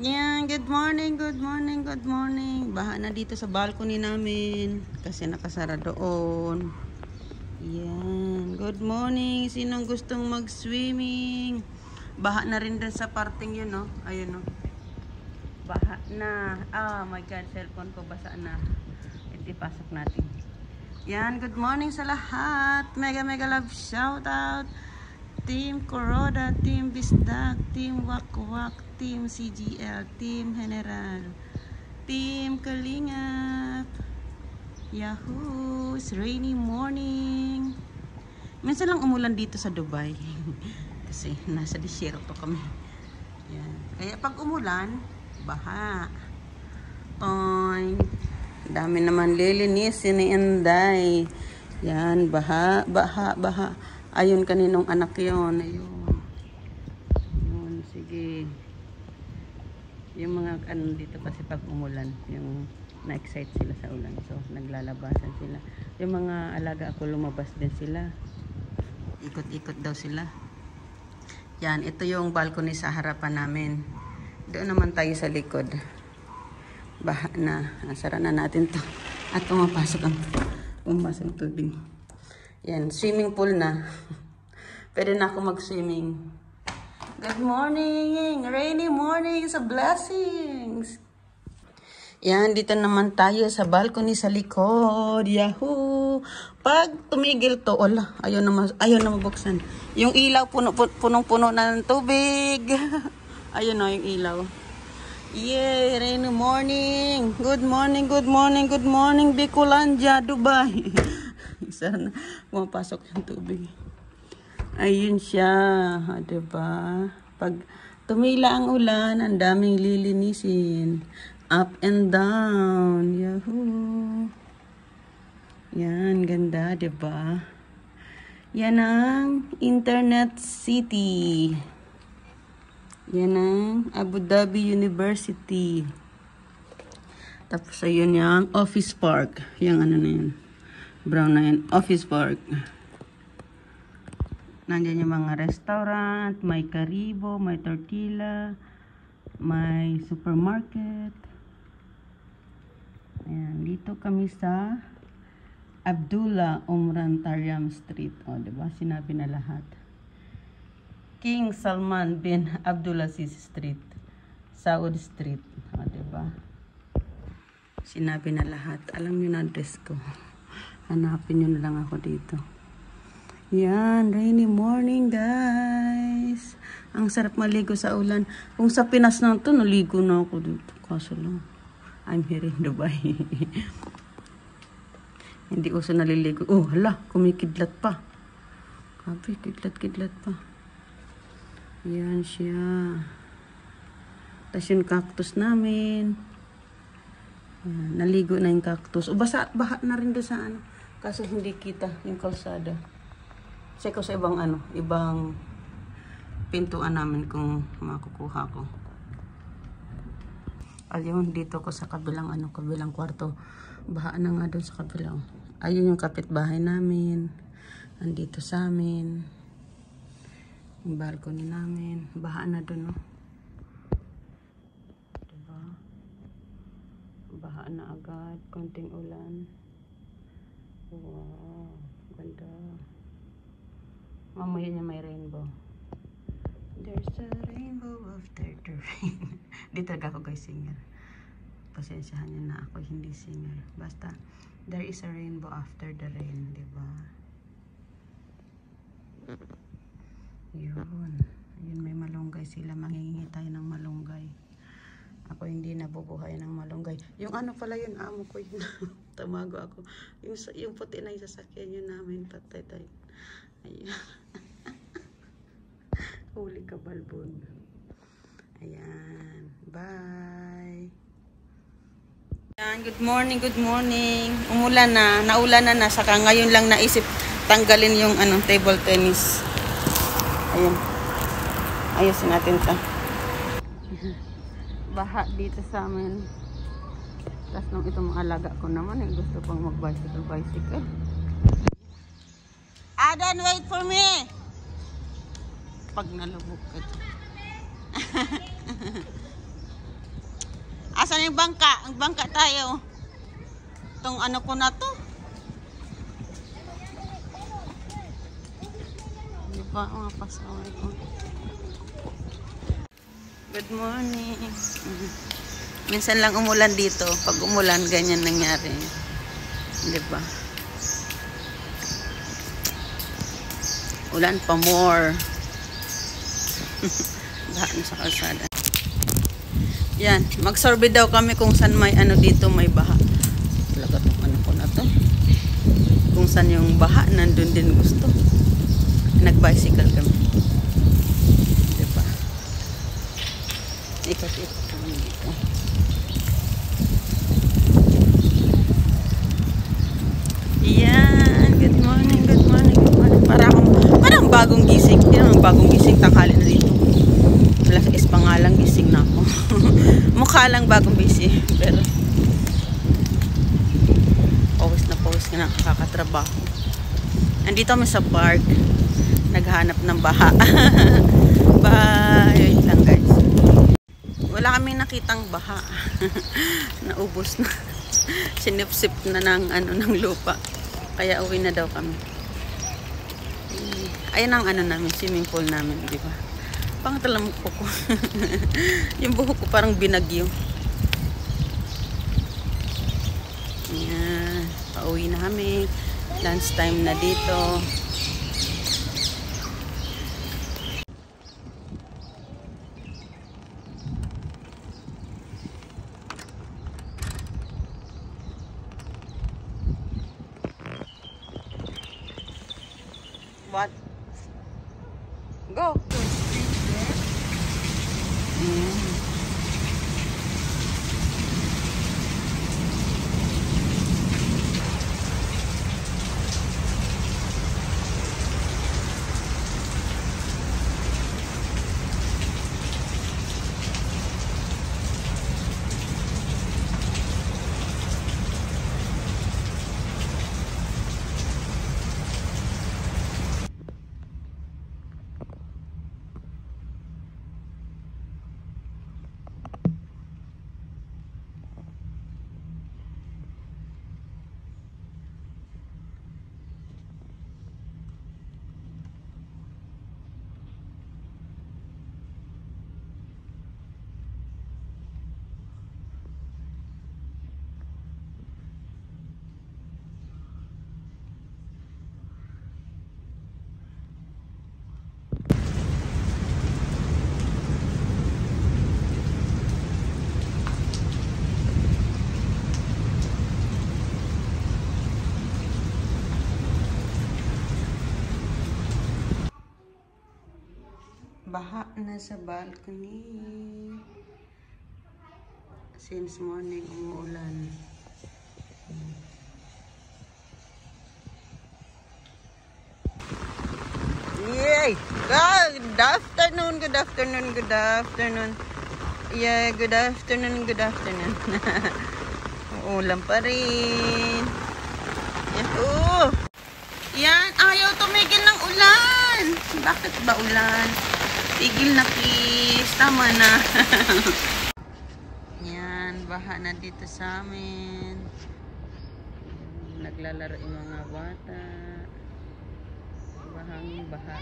Yan, good morning, good morning, good morning. Baha na dito sa balcony namin kasi nakasara doon. Yan, good morning. Sinong gustong mag-swimming? Baha na rin din sa parting yun, no? Ayun, no? Baha na. Oh my God, cellphone ko basa na. Ito ipasok natin. Yan, good morning sa lahat. Mega love shout out. Team Kuroda, Team Bisdak, Team Wakwak, Team CGL, Team General, Team Kalingap. Yahoo! It's rainy morning. Minsan lang umulan dito sa Dubai. Kasi nasa disyerto kami. Yan. Kaya pag umulan, baha. Toing. Dami naman lilinisin ni Inday. Yan, baha. Ayun, kaninong anak yon. Ayun, sige. Yung mga ano dito kasi pag umulan, yung na-excite sila sa ulan. So, naglalabasan sila. Yung mga alaga ako, lumabas din sila. Ikot-ikot daw sila. Yan, ito yung balcony sa harapan namin. Doon naman tayo sa likod. Baha na. Sara na natin to. At pumapasok ang tubig. Yan, swimming pool na. Pwede na ako mag-swimming. Good morning! Rainy morning sa blessings! Yan, dito naman tayo sa balcony sa likod. Yahoo! Pag tumigil to, ayaw na mabuksan. Yung ilaw, punong-puno na ng tubig. Ayun na yung ilaw. Yay! Rainy morning! Good morning, good morning, good morning, Bicolandia, Dubai! Sana pumapasok yung tubig. Ayun siya. Diba? Pag tumila ang ulan, ang daming lilinisin. Up and down. Yahoo! Yan, ganda, diba? Yan ang Internet City. Yan ang Abu Dhabi University. Tapos ayun yung Office Park. Yung ano na yun. Brown na yun. Office Park. Nandiyan yung mga restaurant. May Karibo. May Tortilla. May supermarket. Ayan. Dito kami sa Abdullah Umran Taryam Street. O, diba? Sinabi na lahat. King Salman bin Abdulaziz Street. Saud Street. O, diba? Sinabi na lahat. Alam nyo na address ko. Hanapin nyo na lang ako dito. Yan, rainy morning guys. Ang sarap maligo sa ulan. Kung sa Pinas na ito, naligo na ako dito. Kaso lang, I'm here in Dubai. Hindi uso naliligo. Oh, hala, kumikidlat pa. Grabe, kidlat pa. Yan siya. Tapos yung cactus namin. Yan, naligo na yung cactus. O, baha na rin doon sa ano. Kaso hindi kita yung kalsada. Check ko sa ibang pintuan namin kung makukuha ko. Ayun, dito ko sa kabilang kwarto. Baha na nga doon sa kabilang. Ayun yung kapitbahay namin. Andito sa amin. Yung balcony namin. Baha na doon, no? Diba? Baha na agad. Konting ulan. Wow, ganda. Mamaya niya may rainbow. There's a rainbow after the rain. Di talaga ako guys singer. Pasensyahan niyo na ako hindi singer. Basta, there is a rainbow after the rain, diba? Yun. Ayun, may malunggay sila. Manghihingi tayo ng malunggay. Ako hindi nabubuhay ng malunggay. Yung ano pala yun, amo ko yun. Tamago ako. Yung puti na yung sasakyan yun namin. Patay tayo. Ayun. Huli ka, balbon. Ayan. Bye. Ayan, good morning, good morning. Umulan na. Naulan na. Saka ngayon lang naisip tanggalin yung table tennis. Ayan. Ayusin natin ito. Baha dito sa amin. Tapos nung itong mga alaga ko naman, gusto pang mag-bicycle. Adan, wait for me! Pag nalubog ka. Asan yung bangka? Ang bangka tayo. Itong ano ko na to. Di ba mga pasaway ko? Good morning. Minsan lang umulan dito. Pag umulan, ganyan nangyari. Di ba? Ulan pa more. Baha na sa kalsada. Yan. Mag-survey daw kami kung saan may ano dito, may baha. Talaga itong ano ko na to. Kung saan yung baha, nandun din gusto. Nag-bicycle kami. Diba? Ikot-ikot kami dito. Yan. Good morning, good morning, good morning. Parang bagong gising. Hindi naman bagong gising. Tanghali na dito. Alas 6 pa nga lang, gising na ako. Mukha lang bagong busy. Pero pawis na nakakatrabaho. Nandito kami sa park. Naghanap ng baha. Bye. Wait lang guys. Wala kaming nakitang baha. Naubos na. Sinipsip na ng ano ng lupa. Kaya uwi na daw kami. Ayan ang ano namin, swimming pool namin, di ba? Pangatalam ko ko. Yung buhok ko parang binagyo. Ayan. Pauwi na kami. Lunch time na dito. What? Go. Baha na sa balcony. Since morning umuulan. Yay! Good afternoon, good afternoon, good afternoon. Yeah, good afternoon, good afternoon. Uulan pa rin. Yan, oh! Yan, ayaw tumigil ng ulan. Bakit ba ulan? Tigil na please. Tama na. Yan, baha na dito sa amin. Naglalaro yung mga bata. Bahang baha.